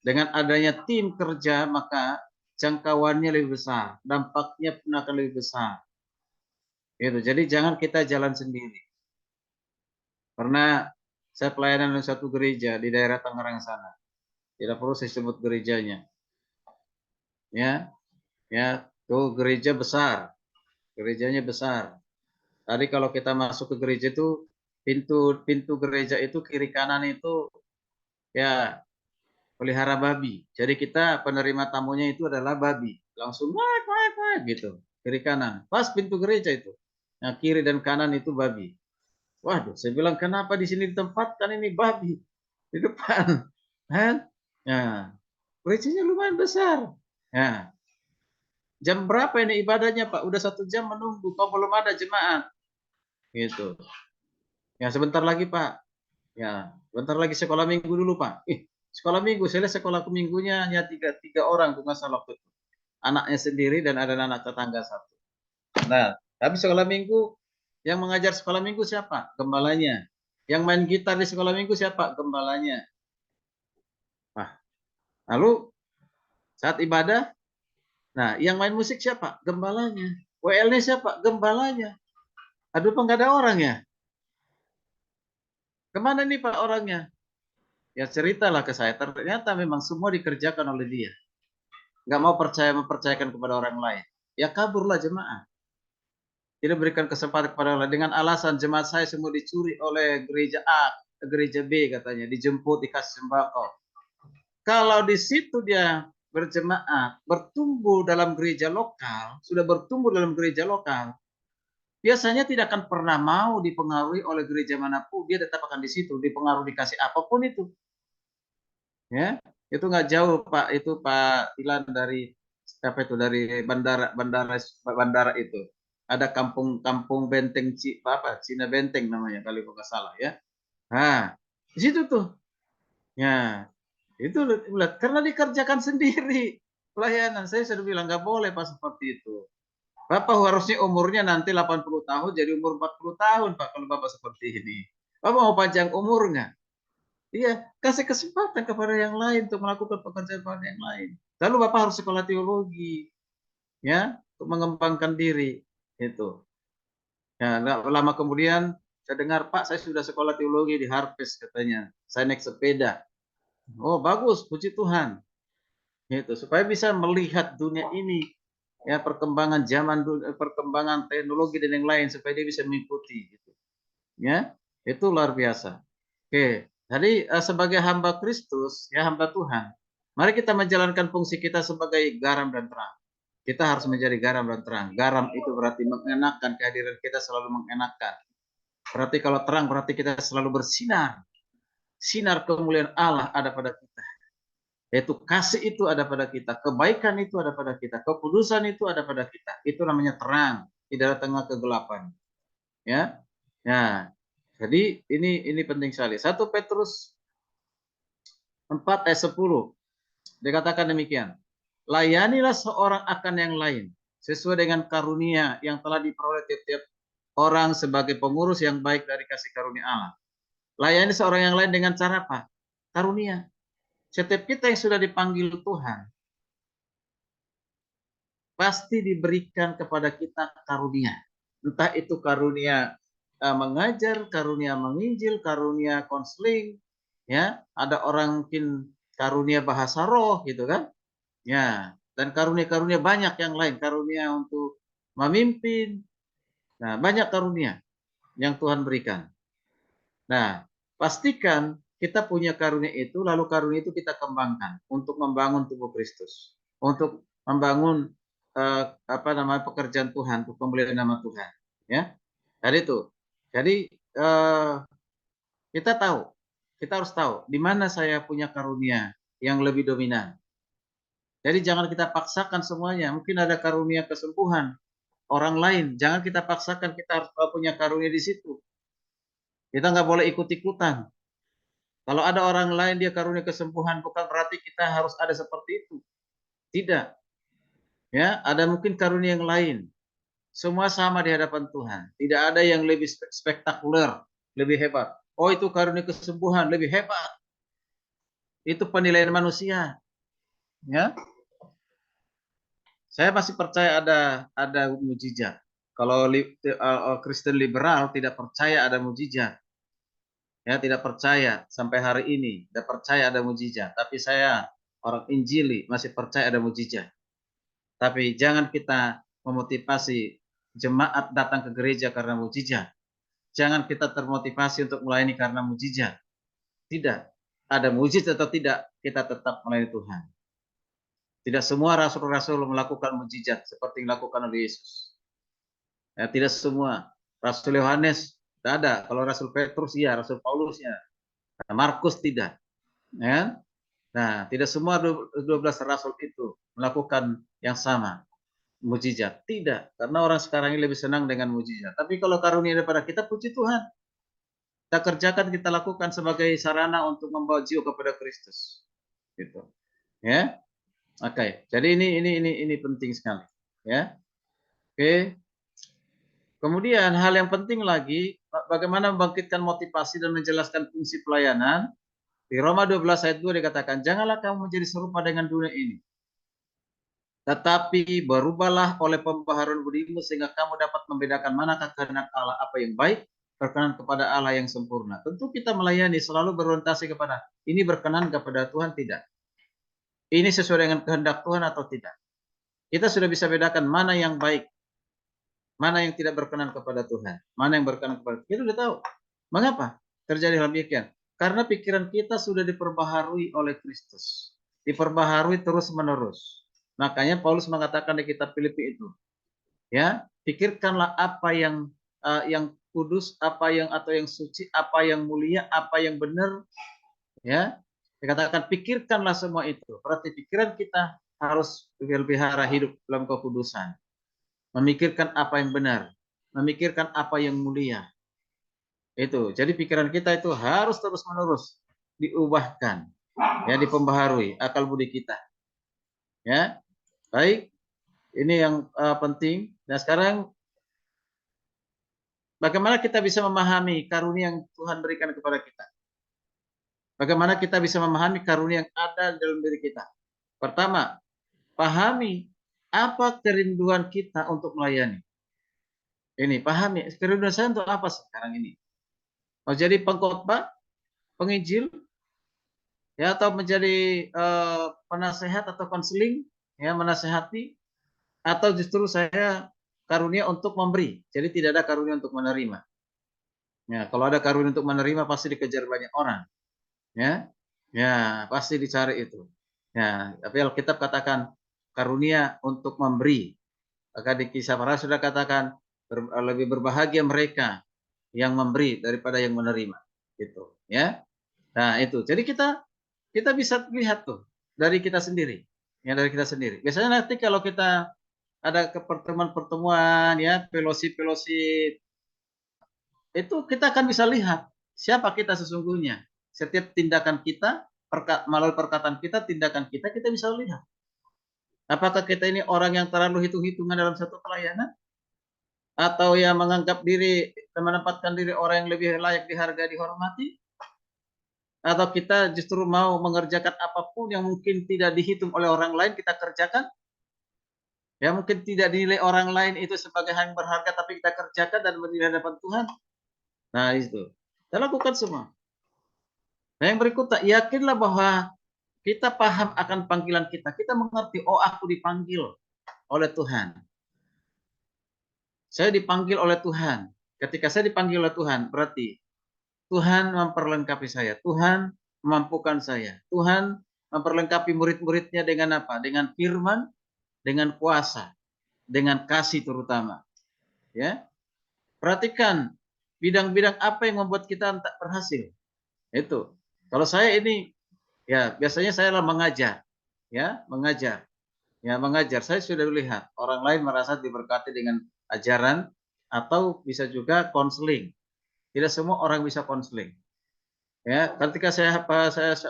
Dengan adanya tim kerja, maka jangkauannya lebih besar, dampaknya pun akan lebih besar. Gitu. Jadi jangan kita jalan sendiri. Karena saya pelayanan di satu gereja di daerah Tangerang sana. Tidak perlu saya sebut gerejanya. Ya, ya, tuh gereja besar. Gerejanya besar. Tadi kalau kita masuk ke gereja itu pintu gereja itu kiri kanan itu ya pelihara babi. Jadi kita penerima tamunya itu adalah babi. Langsung wak, wak, wak, gitu. Kiri kanan. Pas pintu gereja itu. Nah, kiri dan kanan itu babi. Waduh, saya bilang kenapa di sini ditempatkan ini babi di depan? Hah? Nah, gerejanya lumayan besar. Nah, jam berapa ini ibadahnya Pak? Udah 1 jam menunggu, kok belum ada jemaat? Gitu. Ya sebentar lagi Pak. Ya, bentar lagi sekolah minggu dulu Pak. Sekolah minggu, saya lihat sekolah minggunya hanya tiga orang kalau nggak salah waktu itu. Anaknya sendiri dan ada anak tetangga satu. Nah, tapi sekolah minggu yang mengajar sekolah minggu siapa? Gembalanya. Yang main gitar di sekolah minggu siapa? Gembalanya. Nah, lalu saat ibadah, nah yang main musik siapa? Gembalanya. WL-nya siapa? Gembalanya. Aduh, Pak, nggak ada orang ya? Kemana nih Pak orangnya? Ya ceritalah ke saya. Ternyata memang semua dikerjakan oleh dia. Nggak mau mempercayakan kepada orang lain. Ya kaburlah jemaah. Tidak berikan kesempatan kepada orang lain. Dengan alasan jemaat saya semua dicuri oleh gereja A, gereja B katanya. Dijemput, dikasih sembako. Kalau di situ dia berjemaat, bertumbuh dalam gereja lokal, sudah bertumbuh dalam gereja lokal, biasanya tidak akan pernah mau dipengaruhi oleh gereja manapun. Dia tetap akan di situ, dipengaruhi dikasih apapun itu. Ya, itu nggak jauh Pak, itu Pak Ilan dari apa itu dari bandara itu. Ada kampung benteng Cina Benteng namanya kali kalau nggak salah ya. Nah, di situ tuh. Ya, itu lihat karena dikerjakan sendiri pelayanan. Saya sudah bilang nggak boleh Pak seperti itu. Bapak harusnya umurnya nanti 80 tahun jadi umur 40 tahun Pak kalau Bapak seperti ini. Bapak mau panjang umur nggak? Iya, kasih kesempatan kepada yang lain untuk melakukan pekerjaan yang lain. Lalu Bapak harus sekolah teologi, ya, untuk mengembangkan diri. Itu. Ya, lama kemudian saya dengar, Pak, saya sudah sekolah teologi di Harvest katanya. Saya naik sepeda. Oh, bagus, puji Tuhan. Itu supaya bisa melihat dunia ini, ya perkembangan zaman, perkembangan teknologi dan yang lain supaya dia bisa mengikuti. Gitu. Ya, itu luar biasa. Oke, jadi sebagai hamba Kristus, ya hamba Tuhan, mari kita menjalankan fungsi kita sebagai garam dan terang. Kita harus menjadi garam dan terang. Garam itu berarti mengenakan, kehadiran kita selalu mengenakan. Berarti kalau terang berarti kita selalu bersinar. Sinar kemuliaan Allah ada pada kita. Yaitu kasih itu ada pada kita, kebaikan itu ada pada kita, kekudusan itu ada pada kita. Itu namanya terang di tengah kegelapan. Ya. Nah, jadi ini penting sekali. 1 Petrus 4 ayat 10. Dikatakan demikian, layanilah seorang akan yang lain sesuai dengan karunia yang telah diperoleh tiap-tiap orang sebagai pengurus yang baik dari kasih karunia Allah. Layani seorang yang lain dengan cara apa? Karunia. Setiap kita yang sudah dipanggil Tuhan, pasti diberikan kepada kita karunia. Entah itu karunia mengajar, karunia menginjil, karunia konseling, ya. Ada orang mungkin karunia bahasa roh gitu kan. Ya, dan karunia-karunia banyak yang lain, karunia untuk memimpin. Nah, banyak karunia yang Tuhan berikan. Nah, pastikan kita punya karunia itu, lalu karunia itu kita kembangkan untuk membangun tubuh Kristus, untuk membangun pekerjaan Tuhan, untuk pemulihan nama Tuhan. Ya, jadi itu. Jadi kita tahu, kita harus tahu di mana saya punya karunia yang lebih dominan. Jadi jangan kita paksakan semuanya. Mungkin ada karunia kesembuhan orang lain, jangan kita paksakan kita harus punya karunia di situ. Kita nggak boleh ikut-ikutan. Kalau ada orang lain dia karunia kesembuhan, bukan berarti kita harus ada seperti itu. Tidak. Ya, ada mungkin karunia yang lain. Semua sama di hadapan Tuhan. Tidak ada yang lebih spektakuler, lebih hebat. Oh, itu karunia kesembuhan lebih hebat. Itu penilaian manusia. Ya, saya masih percaya ada mujizat. Kalau Kristen liberal tidak percaya ada mujizat. Ya, tidak percaya sampai hari ini, tidak percaya ada mujizat. Tapi saya orang Injili masih percaya ada mujizat. Tapi jangan kita memotivasi jemaat datang ke gereja karena mujizat. Jangan kita termotivasi untuk melayani karena mujizat. Tidak. Ada mujizat atau tidak, kita tetap melayani Tuhan. Tidak semua rasul-rasul melakukan mujizat seperti yang dilakukan oleh Yesus. Ya, tidak semua. Rasul Yohanes tidak ada. Kalau Rasul Petrus iya, Rasul Paulus ya. Nah, Markus tidak. Ya. Nah, tidak semua 12 rasul itu melakukan yang sama, mujizat. Tidak, karena orang sekarang ini lebih senang dengan mujizat. Tapi kalau karunia daripada kita, puji Tuhan. Kita kerjakan, kita lakukan sebagai sarana untuk membawa jiwa kepada Kristus. Gitu. Ya. Oke. Jadi ini penting sekali, ya. Oke. Kemudian hal yang penting lagi, bagaimana membangkitkan motivasi dan menjelaskan fungsi pelayanan. Di Roma 12 ayat 2 dikatakan, janganlah kamu menjadi serupa dengan dunia ini, tetapi berubahlah oleh pembaharuan budimu sehingga kamu dapat membedakan manakah kehendak Allah, apa yang baik, berkenan kepada Allah yang sempurna. Tentu kita melayani selalu berorientasi kepada ini berkenan kepada Tuhan tidak. Ini sesuai dengan kehendak Tuhan atau tidak. Kita sudah bisa bedakan mana yang baik, mana yang tidak berkenan kepada Tuhan, mana yang berkenan kepada Tuhan. Kita sudah tahu. Mengapa terjadi hal demikian? Karena pikiran kita sudah diperbaharui oleh Kristus. Diperbaharui terus-menerus. Makanya Paulus mengatakan di kitab Filipi itu, ya, pikirkanlah apa yang kudus, apa yang atau yang suci, apa yang mulia, apa yang benar, ya. Dikatakan pikirkanlah semua itu. Berarti pikiran kita harus berpelihara hidup dalam kekudusan. Memikirkan apa yang benar, memikirkan apa yang mulia. Itu. Jadi pikiran kita itu harus terus-menerus diubahkan, ya, dipembaharui akal budi kita. Ya. Baik. Ini yang penting. Nah, sekarang bagaimana kita bisa memahami karunia yang Tuhan berikan kepada kita? Bagaimana kita bisa memahami karunia yang ada dalam diri kita? Pertama, pahami apa kerinduan kita untuk melayani. Ini, pahami kerinduan saya untuk apa sekarang ini? Mau jadi pengkhotbah, penginjil, ya, atau menjadi penasehat atau konseling, ya, menasehati, atau justru saya karunia untuk memberi. Jadi tidak ada karunia untuk menerima. Ya, kalau ada karunia untuk menerima pasti dikejar banyak orang. Ya. Ya, pasti dicari itu. Ya, tapi Alkitab katakan karunia untuk memberi. Maka di Kisah Para Rasul sudah katakan lebih berbahagia mereka yang memberi daripada yang menerima. Gitu, ya. Nah, itu. Jadi kita bisa lihat tuh dari kita sendiri. Ya, dari kita sendiri. Biasanya nanti kalau kita ada ke pertemuan-pertemuan, ya, fellowship, itu kita akan bisa lihat siapa kita sesungguhnya. Setiap tindakan kita melalui perkataan kita, tindakan kita, kita bisa lihat. Apakah kita ini orang yang terlalu hitung-hitungan dalam satu pelayanan? Atau yang menganggap diri, menempatkan diri orang yang lebih layak dihargai, dihormati? Atau kita justru mau mengerjakan apapun yang mungkin tidak dihitung oleh orang lain, kita kerjakan? Ya mungkin tidak dinilai orang lain itu sebagai hal yang berharga, tapi kita kerjakan dan berdiri di hadapan Tuhan. Nah itu, kita lakukan semua. Nah yang berikutnya, yakinlah bahwa kita paham akan panggilan kita. Kita mengerti, oh aku dipanggil oleh Tuhan. Saya dipanggil oleh Tuhan. Ketika saya dipanggil oleh Tuhan, berarti Tuhan memperlengkapi saya. Tuhan memampukan saya. Tuhan memperlengkapi murid-muridnya dengan apa? Dengan firman, dengan kuasa, dengan kasih terutama. Ya, perhatikan bidang-bidang apa yang membuat kita tak berhasil. Itu. Kalau saya ini, ya biasanya saya mengajar, ya mengajar, ya mengajar. Saya sudah lihat orang lain merasa diberkati dengan ajaran atau bisa juga konseling. Tidak semua orang bisa konseling. Ya, ketika saya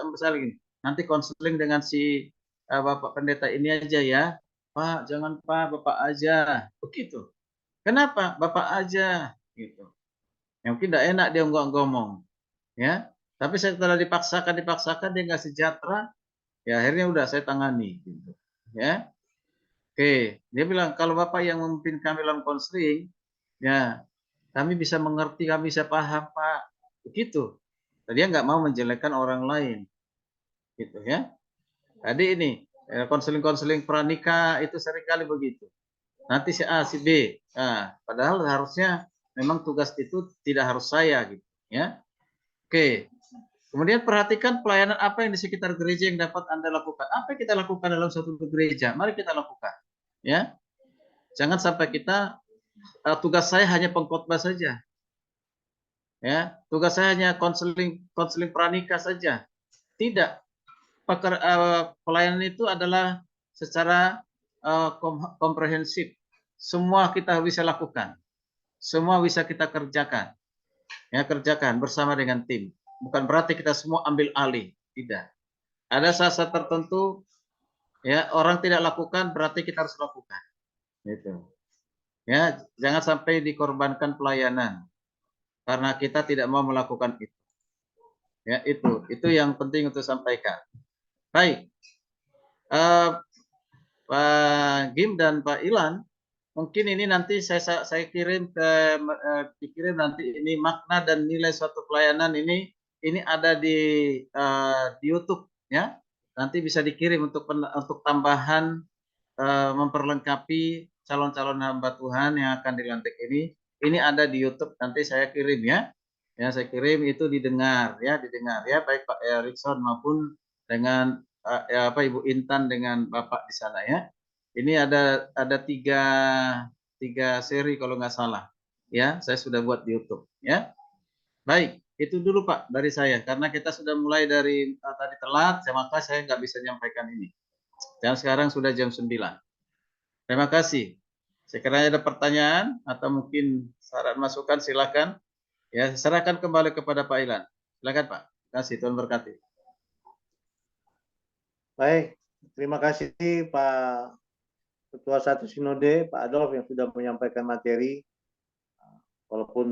misalnya gini, nanti konseling dengan si Bapak Pendeta ini aja ya. Pak, jangan Pak, Bapak aja. Begitu. Kenapa? Bapak aja gitu. Ya, mungkin tidak enak dia ngomong, ya. Tapi setelah dipaksakan dia nggak sejahtera, ya akhirnya udah saya tangani gitu. Ya. Oke, dia bilang kalau Bapak yang memimpin kami dalam konseling, ya kami bisa mengerti, kami bisa paham, Pak. Begitu. Dia nggak mau menjelekkan orang lain, gitu ya. Tadi ini konseling-konseling pranikah itu seringkali begitu. Nanti si A, si B. Nah, padahal harusnya memang tugas itu tidak harus saya, gitu ya. Oke. Kemudian perhatikan pelayanan apa yang di sekitar gereja yang dapat Anda lakukan. Apa yang kita lakukan dalam suatu gereja? Mari kita lakukan, ya. Jangan sampai kita tugas saya hanya pengkhotbah saja. Ya, tugas saya hanya konseling pranikah saja. Tidak. Pelayanan itu adalah secara komprehensif. Semua kita bisa lakukan. Semua bisa kita kerjakan. Ya, kerjakan bersama dengan tim. Bukan berarti kita semua ambil alih, tidak. Ada saat-saat tertentu ya orang tidak lakukan berarti kita harus lakukan. Gitu. Ya, jangan sampai dikorbankan pelayanan karena kita tidak mau melakukan itu. Ya, itu yang penting untuk sampaikan. Baik. Pak Gim dan Pak Ilan, mungkin ini nanti saya kirim dikirim nanti ini makna dan nilai suatu pelayanan ini ada di YouTube ya. Nanti bisa dikirim untuk tambahan memperlengkapi calon-calon hamba Tuhan yang akan dilantik ini. Ini ada di YouTube, nanti saya kirim ya. Ya, saya kirim itu didengar ya, baik Pak Erikson maupun dengan Ibu Intan dengan Bapak di sana ya. Ini ada tiga seri kalau nggak salah. Ya, saya sudah buat di YouTube ya. Baik, itu dulu Pak dari saya karena kita sudah mulai dari tadi telat, maka saya nggak bisa menyampaikan ini. Dan sekarang sudah jam 9. Terima kasih. Sekiranya ada pertanyaan atau mungkin saran masukan silakan. Ya, serahkan kembali kepada Pak Ilan. Silakan Pak. Terima kasih, Tuhan berkati. Baik, terima kasih Pak Ketua Satu Sinode, Pak Adolf yang sudah menyampaikan materi. Walaupun